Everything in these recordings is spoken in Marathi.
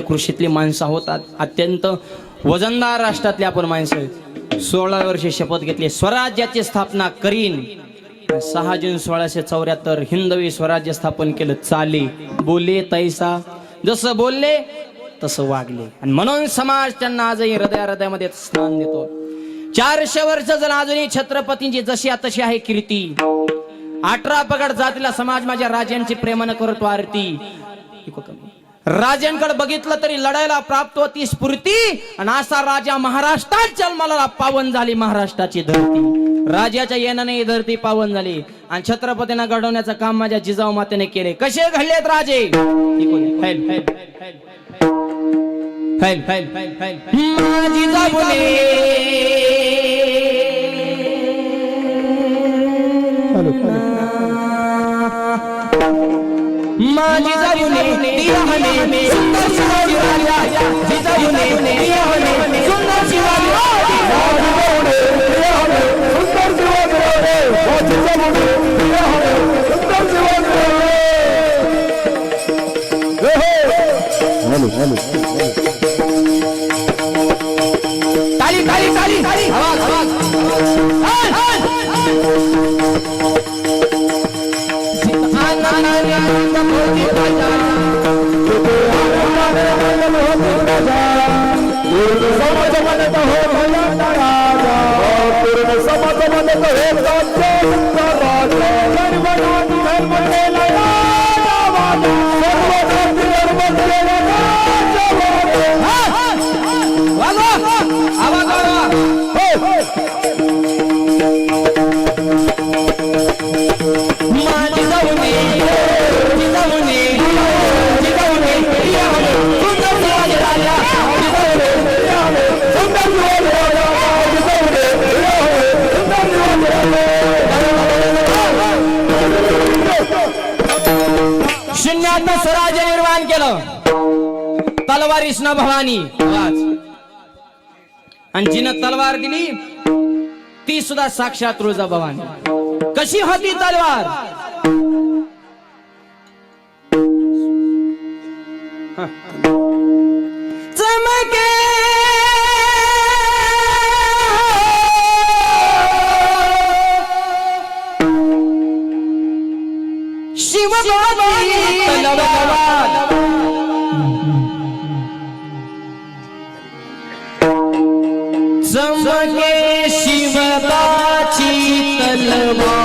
कृषीतली माणसं होतात, अत्यंत वजनदार राष्ट्रातली आपण माणसं. 16 वर्षे शपथ घेतली, स्वराज्याची स्थापना करीन. 6 जून 1674 हिंदवी स्वराज्य स्थापन केलं. चाले बोलले तैसा, जसं बोलले तसं वागले. आणि म्हणून समाज त्यांना आजही हृदयामध्ये स्थान देतो. 400 वर्ष जर अजूनही छत्रपतींची जशी तशी आहे कीर्ती. 18 पगड जातीला समाज माझ्या राजांची प्रेमानं करतो आरती. राजांकडे बघितलं तरी लढायला प्राप्त होती स्फूर्ती. आणि असा राजा महाराष्ट्रात जन्माला पावन झाली महाराष्ट्राची धरती. राजाच्या येण्याने ही धरती पावन झाली. आणि छत्रपतींना घडवण्याचं काम माझ्या जिजाऊ मातेने केले. कसे घडलेत राजे? माझी जाऊने दियाने सुंदर शिवाजी राजा, जिजाऊने दियाने सुंदर शिवाजी राजा, माझी जाऊने दियाने सुंदर शिवाजी राजा, जिजाऊने दियाने सुंदर शिवाजी राजा. ताली ताली ताली ताली, आवाज शून्यातनं स्वराज्य निर्माण केलं. तलवारीसना भवानी आवाज. आणि जिनं तलवार दिली ती सुद्धा साक्षात तुळजाभवानी. कशी होती तलवार? चमके शिवबाई तलवार, चमके शिवबाची तलवार.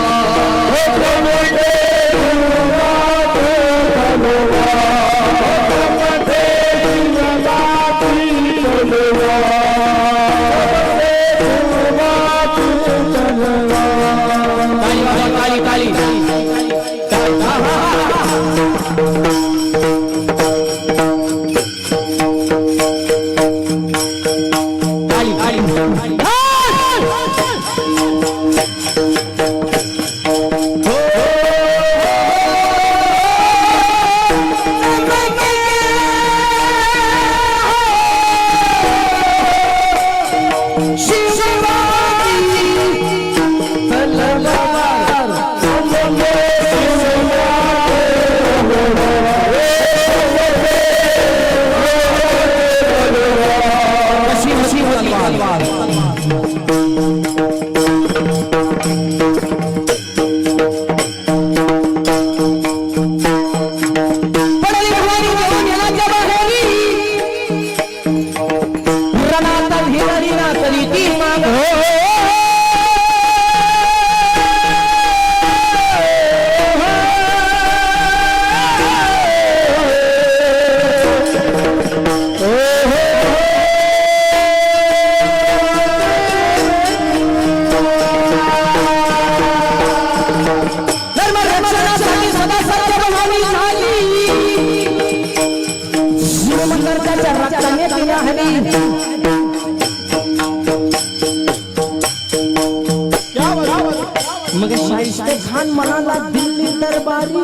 मग शाहिस्ते खान म्हणाला दिल्ली दरबारी,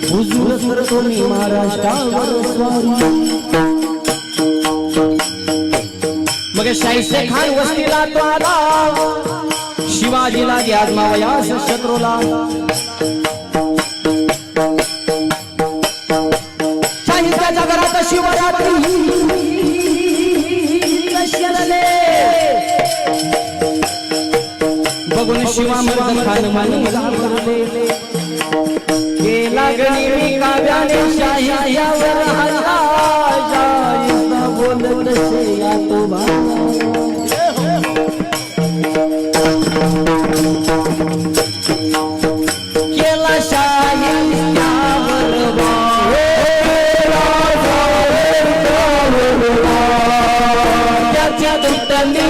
हुजूर सरतोनी महाराष्ट्रावर स्वारी. मग शाहिस्ते खान वस्तीला तो आला, शिवाजीला आजमावयास शत्रूला. शाहिस्त्याच्या घरात लोक शिवरात्री कशाले बघून शिवा मर्द खान मानी गेला गणी मी काव्याने शाह्यावर हल्ला शाहीचा बोलत से या तो केला शाहीवर त्याच्या दुतली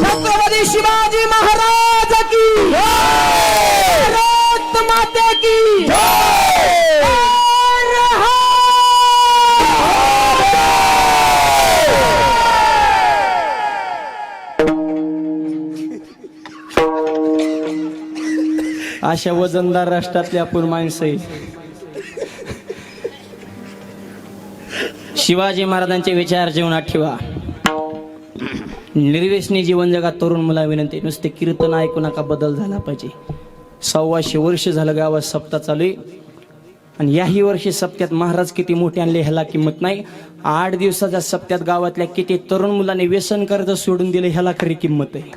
छत्रपती शिवाजी महाराज की भारत माता की अशा वजनदार राष्ट्रातली आपण माणसं आहे. शिवाजी महाराजांचे विचार जीवनात ठेवा. निर्व्यसनी जीवन जगात तरुण मुला विनंती, नुसते कीर्तन ऐकू नका, बदल झाला पाहिजे. 125 वर्ष झालं गावात सप्ताह चालू आहे आणि याही वर्षी सप्त्यात महाराज किती मोठे आणले ह्याला किंमत नाही. 8 दिवसाच्या सप्त्यात गावातल्या किती तरुण मुलांनी व्यसन कर्ज सोडून दिले ह्याला खरी किंमत आहे.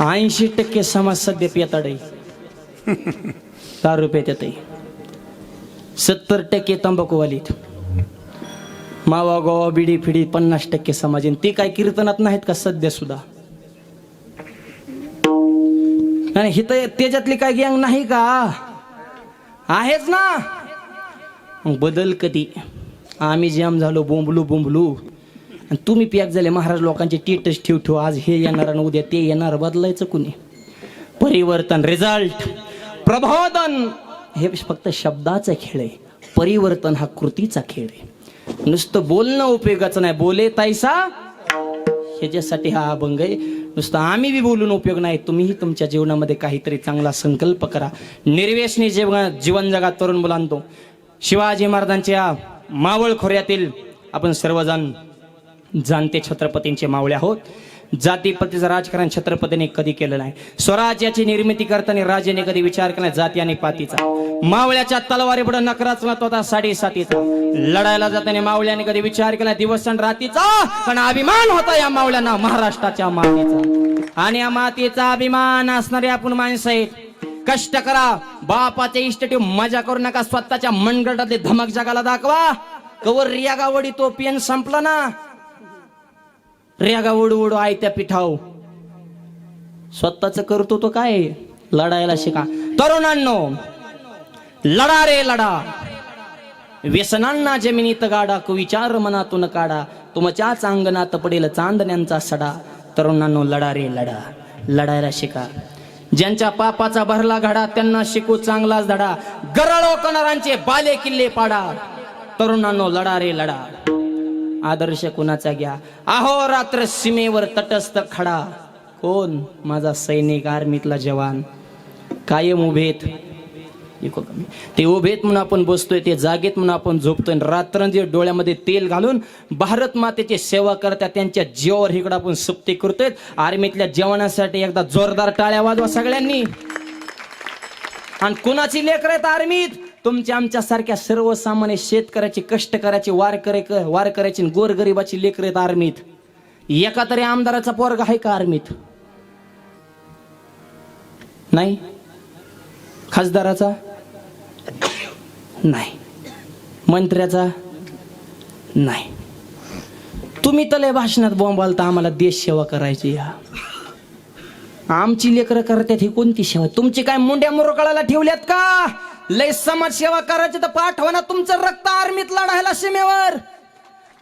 80% समाज सध्या पेताड आहे, दारू पेतात आहे. 70% तंबाखूवालीत, मावा गोवा बिडी फिडी 50% समाज. ते काय कीर्तनात नाहीत का सध्या सुद्धा? आणि हिथं त्याच्यातली काय गँग नाही का? आहेच ना. मग बदल कधी? आम्ही जाम झालो बोंबलू आणि तुम्ही पॅक झाले. महाराज लोकांचे टेटस ठेव आज हे येणार आणि उद्या ते येणार. बदलायचं कुणी? परिवर्तन, रिझल्ट, प्रबोधन हे फक्त शब्दाचा खेळ आहे. परिवर्तन हा कृतीचा खेळ आहे. नुसतं बोलणं उपयोगाचं नाही. बोले तैसा ह्याच्यासाठी हा अभंग आहे. नुसतं आम्ही बी बोलून उपयोग नाही. तुम्हीही तुमच्या जीवनामध्ये काहीतरी चांगला संकल्प करा. निर्व्यसनी जीवन जगात तरुण मुलांतो, शिवाजी महाराजांच्या मावळ खोऱ्यातील आपण सर्वजण जाणते छत्रपतींचे मावळे आहोत. जातीपतीचं राजकारण छत्रपतीने कधी केलं नाही. स्वराज्याची निर्मिती करताना राजाने कधी विचार केला जाती आणि पातीचा. मावळ्याच्या तलवारी पुढे नकरा चलत होता 7.5 लढायला जाताना मावळ्याने कधी विचार केला दिवस आणि रात्रीचा. पण अभिमान होता या मावळ्यांना महाराष्ट्राच्या मातीचा. आणि या मातीचा अभिमान असणारे आपण माणसं आहेत. कष्ट करा, बापाचे इष्ट मजा करू नका. स्वतःच्या मनगटातले धमक जगाला दाखवा. कवर रियागा वडी तो पेन संपला ना. रेगा उडू आयत्या पिठाव. स्वतःच करतो तो काय? लढायला शिका तरुणांनो. लढा रे लढा, व्यसनांना जमिनीत गाडा. कुविचार मनातून काढा, तुमच्याच अंगणात पडेल चांदण्यांचा सडा. तरुणांनो लढा रे लढा, लढायला शिका. ज्यांच्या पापाचा भरला घडा त्यांना शिकू चांगलाच धडा. गरळो कणारांचे बाले किल्ले पाडा. तरुणांनो लढा रे लढा, आदर्श कुणाचा घ्या. अहो रात्र सीमेवर तटस्थ खडा. कोण? माझा सैनिक, आर्मीतला जवान. कायम उभेत. ते उभेत म्हणून आपण बसतोय, ते जागेत म्हणून आपण झोपतोय. रात्रंदिवस डोळ्यामध्ये तेल घालून भारत मातेची सेवा करतात. त्यांच्या जीवावर इकडं आपण सप्ते करतोय. आर्मीतल्या जवानासाठी एकदा जोरदार टाळ्या वाजवा सगळ्यांनी. आणि कुणाची लेकर आहेत आर्मीत? तुमच्या आमच्या सारख्या सर्वसामान्य शेतकऱ्याची, कष्टकऱ्याची, वारकऱ्याची, गोरगरिबाची लेकर आहेत आर्मीत. एका तरी आमदाराचा पोरगा आहे का आर्मीत? नाही. खासदाराचा नाही. मंत्र्याचा नाही. तुम्ही तले भाषणात बोंबालता आम्हाला देश सेवा करायची. आमची लेकरं करतात ही कोणती सेवा? तुमची काय मुंड्या मुरकाळाला ठेवल्यात का? लय समाजसेवा करायची तर पाठवा ना तुमचं रक्त आर्मीत लढायला सीमेवर.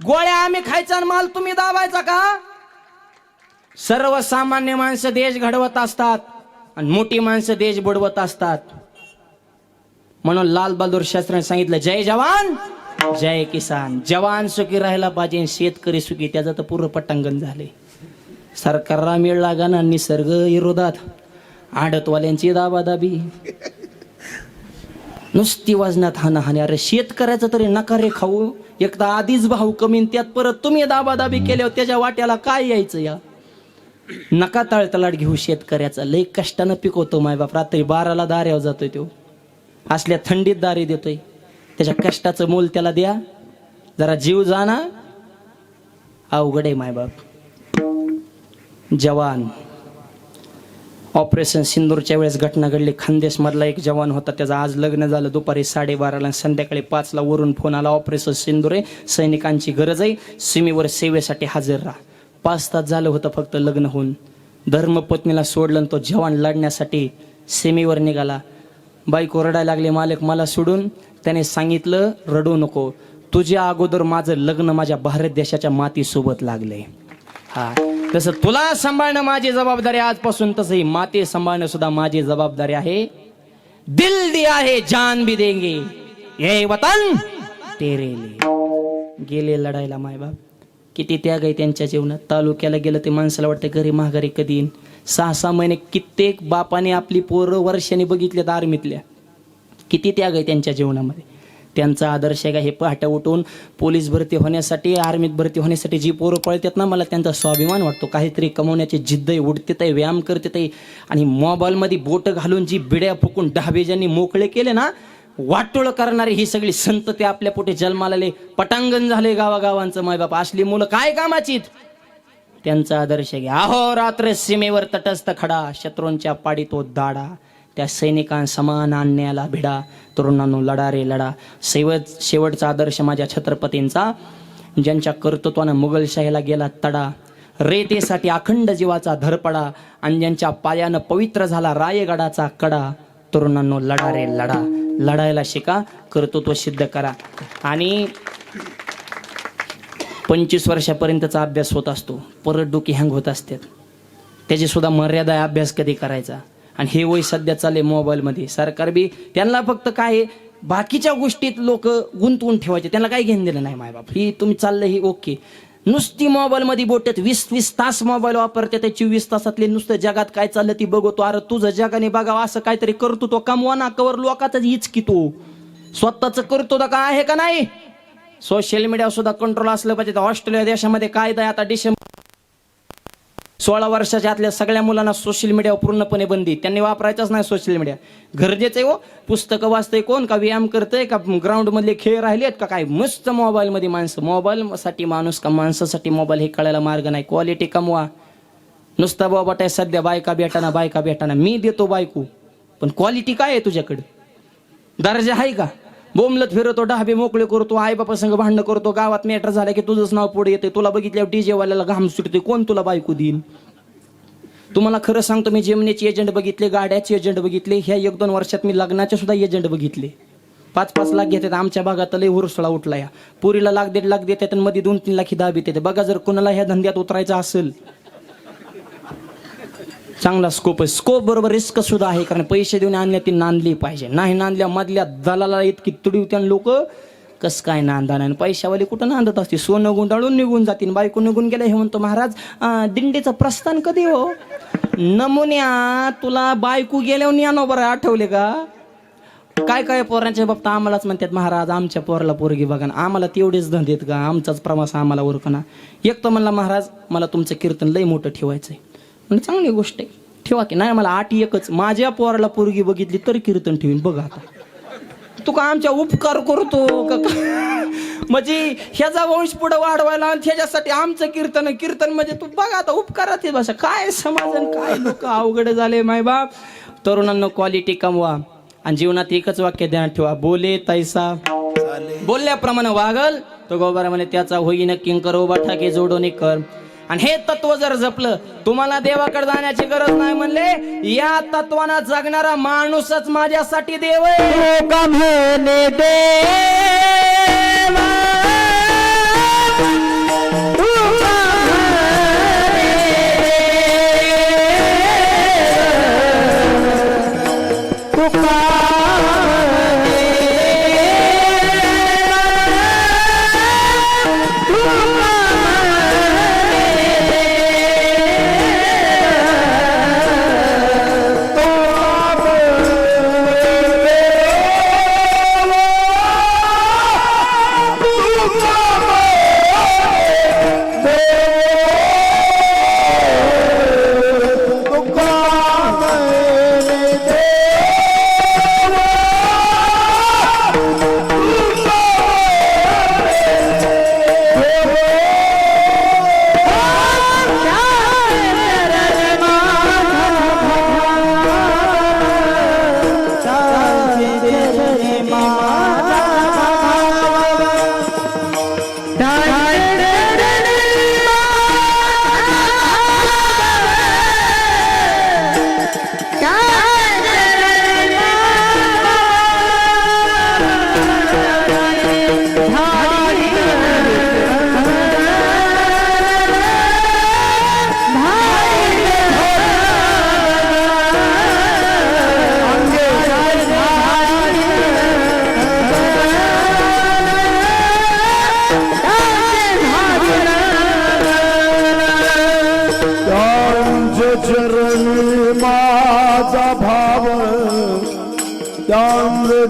गोळ्या आम्ही खायचा आणि माल तुम्ही दाबायचा का? सर्वसामान्य माणसं देश घडवत असतात आणि मोठी माणसं देश बुडवत असतात. म्हणून लाल बहादूर शास्त्रीने सांगितलं, जय जवान जय किसान. जवान सुखी राहायला पाहिजे, शेतकरी सुखी. त्याचं तर पूर्ण पटांगण झाले. सरकारला मेळ लागाना, निसर्ग विरोधात, आडतवाल्यांची दाबादाबी, नुसती वजनात हानाहानी. अरे शेतकऱ्याचं तरी नका रे खाऊ. एकदा आधीच भाव कमी, त्यात परत तुम्ही दाबादाबी केल्यावर त्याच्या वाट्याला काय यायचं? या नका तळतलाट घेऊ शेतकऱ्याचा. लय कष्टानं पिकवतो मायबाप. रात्री 12ला दाऱ्यावर जातोय तो, असल्या थंडीत दारी देतोय. त्याच्या कष्टाचं मोल त्याला द्या. जरा जीव जाना, अवघड आहे मायबाप. जवान. ऑपरेशन सिंदूरच्या वेळेस घटना घडली. खानदेश मधला एक जवान होता, त्याचं आज लग्न झालं. दुपारी 12:30ला संध्याकाळी 5ला वरून फोन आला, ऑपरेशन सिंदूर आहे, सैनिकांची गरज आहे, सीमेवर सेवेसाठी हजर राहा. 5 तास झालं होतं फक्त लग्न होऊन. धर्मपत्नीला सोडलं, तो जवान लढण्यासाठी सीमेवर निघाला. बायको रडायला लागली, मालक मला सोडून. त्याने सांगितलं, रडू नको, तुझ्या अगोदर माझं लग्न माझ्या भारत देशाच्या मातीसोबत लागलंय. हा, तसं तुला सांभाळणं माझी जबाबदारी आजपासून, तसंही माते सांभाळणं सुद्धा माझी जबाबदारी आहे. दिल दिया है जान भी देंगे, ये वतन तेरे लिए. गेले लढायला मायबाप. किती त्याग आहे त्यांच्या जीवनात. तालुक्याला गेलं ते माणसाला वाटतं घरी माघारी कधी येईन. 6-6 महिने कित्येक बापाने आपली पोरं वर्षाने बघितल्यात आर्मीतल्या. किती त्याग आहे त्यांच्या जीवनामध्ये. त्यांचा आदर्श आहे का? हे पहाटे उठून पोलीस भरती होण्यासाठी, आर्मीत भरती होण्यासाठी जी पोरं पळतात ना, मला त्यांचा स्वाभिमान वाटतो. काहीतरी कमवण्याची जिद्द आहे, उडते आहे, व्यायाम करते आहे. आणि मोबाईलमध्ये बोटं घालून जी बिड्या फुकून डहाबे ज्यांनी मोकळे केले ना, वाटोळ करणारी ही सगळी संतती आपल्या पोटे जन्माला आले. पटांगण झाले गावागावांचं मायबाप. असली मुलं काय कामाचीत? त्यांचा आदर्श घ्या. अहोरात्र सीमेवर तटस्थ खडा, शत्रूंच्या पाडी तो दाडा, त्या सैनिकांसमान आणण्याला भिडा. तरुणांनो लढा रे लढा. शेवटचा आदर्श माझ्या छत्रपतींचा, ज्यांच्या कर्तृत्वानं मुघलशाहीला गेला तडा, रेतेसाठी अखंड जीवाचा धरपडा, आणि ज्यांच्या पायानं पवित्र झाला रायगडाचा कडा. तरुणांनो लढा रे लढा. लढायला शिका, कर्तृत्व सिद्ध करा. आणि 25 वर्षापर्यंतचा अभ्यास होत असतो, परत डोकी हँग होत असतात. त्याची सुद्धा मर्यादा आहे अभ्यास कधी करायचा. आणि हे वय सध्या चालले मोबाईलमध्ये. सरकार बी त्यांना फक्त काय बाकीच्या गोष्टीत लोक गुंतवून ठेवायचे, त्यांना काही घेणं दिलं नाही मायबाप. ही तुम्ही चाललं ही ओके. नुसती मोबाईलमध्ये बोटत 20-20 तास मोबाईल वापरते. त्या 24 तासातले नुसतं जगात काय चाललं ती बघतो. अरे तुझं जगाने बघावं असं काहीतरी करतो तो, कमवा ना. कवर लोकांचाच हिचकितो, स्वतःच करतो का आहे का नाही? सोशल मीडिया सुद्धा कंट्रोल असलं पाहिजे. ऑस्ट्रेलिया देशामध्ये कायदा आहे आता, डिसेंबर 16 वर्षाच्या आतल्या सगळ्या मुलांना सोशल मीडियावर पूर्णपणे बंदी. त्यांनी वापरायचंच नाही सोशल मीडिया. गरजेचं आहे हो. पुस्तकं वाचतंय कोण? का व्यायाम करतंय? का ग्राउंड मधले खेळ राहिलेत का काय? मस्त मोबाईलमध्ये माणसं. मोबाईलसाठी माणूस का माणसासाठी मोबाईल, हे कळायला मार्ग नाही. क्वालिटी कमवा. नुसता बाबा सध्या बायका भेटाना मी देतो बायको, पण क्वालिटी काय आहे तुझ्याकडे? दर्जा आहे का? बोमलत फिरतो, डहाबे मोकळे करतो, आई बापा संग भांडणं करतो, गावात मॅटर झालं की तुझंच नाव पुढे येते. तुला बघितल्यावर डीजे वाल्याला घाम सुटते. कोण तुला बायको देईन? तुम्हाला खरं सांगतो, मी जेमनीचे एजंट बघितले, गाड्याचे एजंट बघितले. ह्या 1-2 वर्षात मी लग्नाचे सुद्धा एजंट बघितले. 5-5 लाख घेतात. आमच्या भागात लय हुरसळा उठला. या पुरीला 1.5 लाख देतात आणि मध्ये 2-3 लाख दाबी देते. बघा, जर कोणाला ह्या धंद्यात उतरायचं असेल, चांगला स्कोप आहे. स्कोप बरोबर रिस्क सुद्धा आहे, कारण पैसे देऊन आणल्या ती नांदली पाहिजे. नाही नांदल्या मधल्या दलाला इतकी तुडी त्या लोक कस काय नांदा. नाही पैशावाली कुठं नांदत असते? सोनं गुंडाळून निघून जातील. बायको निघून गेल्या. हे म्हणतो, महाराज दिंडीचं प्रस्थान कधी हो? नमुन्या तुला बायको गेल्यावर न्यानो बरं आठवले का? काय पोरांच्या बाबतीत आम्हालाच म्हणतात, महाराज आमच्या पोराला पोरगी बघा ना. आम्हाला तेवढेच धंदेत का? आमचाच प्रवास आम्हाला ओळखना. एक तर म्हणला, महाराज मला तुमचं कीर्तन लय मोठं ठेवायचंय. म्हणजे चांगली गोष्ट आहे, ठेवा की. नाही मला 8 एकच, माझ्या पोराला पोरगी बघितली तर कीर्तन ठेवीन. बघा आता तू का आमच्या उपकार करतो का? म्हणजे ह्याचा वंश पुढे वाढवायला आणि ह्याच्यासाठी आमचं कीर्तन म्हणजे तू बघा आता उपकारात हे भाषा. काय समाजन, काय लोक अवघड झाले मायबाप. तरुणांना क्वालिटी कमवा आणि जीवनात एकच वाक्य ध्यान ठेवा, बोले तैसा बोलल्याप्रमाणे वागल तो गोबारा म्हणे त्याचा होईन किंकर उभा ठाके जोडोने कर. आणि हे तत्व जर जपलं, तुम्हाला देवाकडे जाण्याची गरज नाही म्हणले, या तत्वाना जगणारा माणूसच माझ्यासाठी देव आहे. चरणी माझा भाव,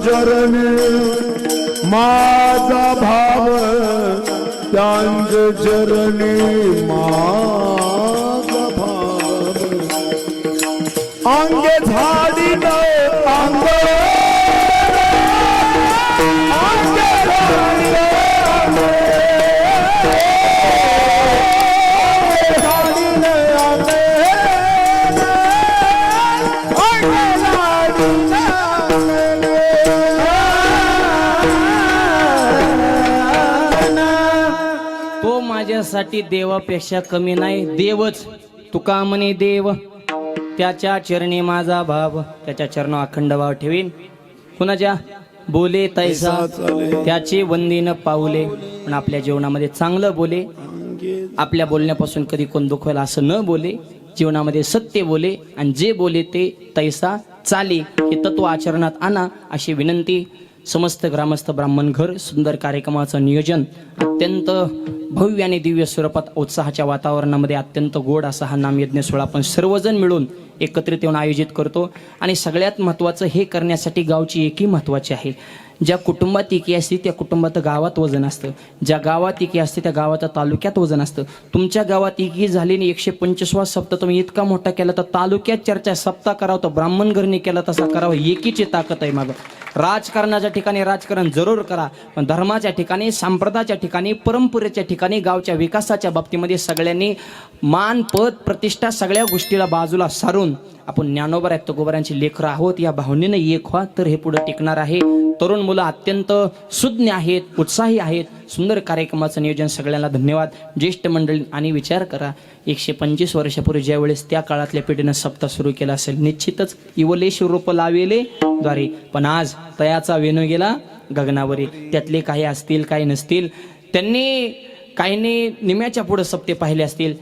चरणी माझा भाव, चरणी माझा भाव. अंग झाडी न अंग माझ्यासाठी देवापेक्षा कमी नाही, देवच. तुका म्हणे देव, त्याच्या चरणी माझा भाव, त्याच्या चरण अखंड भाव ठेवीन. कुणाच्या बोले तैसा त्याचे वंदीन पाऊले. पण आपल्या जीवनामध्ये चांगलं बोले, आपल्या बोलण्यापासून कधी कोण दुखवेल असं न बोले, जीवनामध्ये सत्य बोले आणि जे बोले ते तैसा चाले. हे तत्व आचरणात आणा अशी विनंती. समस्त ग्रामस्थ ब्राह्मण घर सुंदर कार्यक्रमाचं नियोजन अत्यंत भव्य आणि दिव्य स्वरूपात उत्साहाच्या वातावरणामध्ये अत्यंत गोड असा हा नामयज्ञ सोहळा आपण सर्वजण मिळून एकत्रित येऊन आयोजित करतो. आणि सगळ्यात महत्त्वाचं हे करण्यासाठी गावची एकी महत्त्वाची आहे. ज्या कुटुंबात एकी असते त्या कुटुंबात गावात वजन असतं, ज्या गावात एकी असते त्या गावात तालुक्यात वजन असतं. तुमच्या गावात एकी झालेली 125वा सप्ताह तुम्ही इतका मोठा केला तर तालुक्यात चर्चा सप्ताह करावं, तर ब्राह्मण घरने केला तसा करावं. एकीची ताकद आहे मागं. राजकारणाच्या ठिकाणी राजकारण जरूर करा, पण धर्माच्या ठिकाणी, संप्रदायाच्या ठिकाणी, परंपरेच्या ठिकाणी, गावच्या विकासाच्या बाबतीमध्ये सगळ्यांनी मान, पद, प्रतिष्ठा सगळ्या गोष्टीला बाजूला सारून आपण ज्ञानोबा तुकोबारांची लेकरं आहोत या भावनेनं एक व्हा, तर हे पुढे टिकणार आहे. तरुण मुलं अत्यंत सुज्ञ आहेत, उत्साही आहेत. सुंदर कार्यक्रमाचं नियोजन. सगळ्यांना धन्यवाद. ज्येष्ठ मंडळी आणि विचार करा, 125 वर्षापूर्वी ज्या वेळेस त्या काळातल्या पिढीनं सप्ताह सुरू केला असेल, निश्चितच इवलेश रूप लावेले द्वारे, पण आज तयाचा वेणू गेला गगनावरी. त्यातले काही असतील काही नसतील, त्यांनी काहींनी निम्याच्या पुढे सप्ते पाहिले असतील.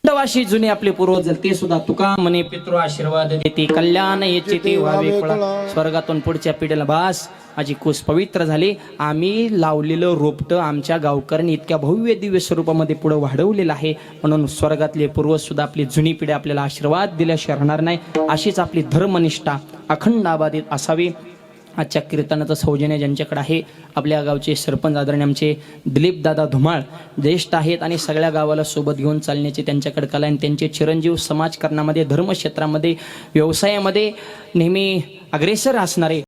वाशी जुने आपले पूर्वज ते सुद्धा तुका म्हणे पितृ आशीर्वाद देते, कल्याण याचे ते व्हावे कुळा. स्वर्गातून पुढच्या पिढीला बास माझी कुस पवित्र झाली. आम्ही लावलेलं रोपटं आमच्या गावकऱ्यांनी इतक्या भव्य दिव्य स्वरूपामध्ये पुढे वाढवलेलं आहे. म्हणून स्वर्गातले पूर्वज सुद्धा आपली जुनी पिढी आपल्याला आशीर्वाद दिल्याशिवाय राहणार नाही. अशीच आपली धर्मनिष्ठा अखंड आबादित असावी. आजच्या कीर्तनाचं सौजन्य ज्यांच्याकडे आहे, आपल्या गावचे सरपंच आदरणीय आमचे दिलीप दादा धुमाळ ज्येष्ठ आहेत आणि सगळ्या गावाला सोबत घेऊन चालण्याची त्यांच्याकडे कला आहे. त्यांचे चिरंजीव समाजकारणामध्ये, धर्मक्षेत्रामध्ये, व्यवसायामध्ये नेहमी अग्रेसर असणारे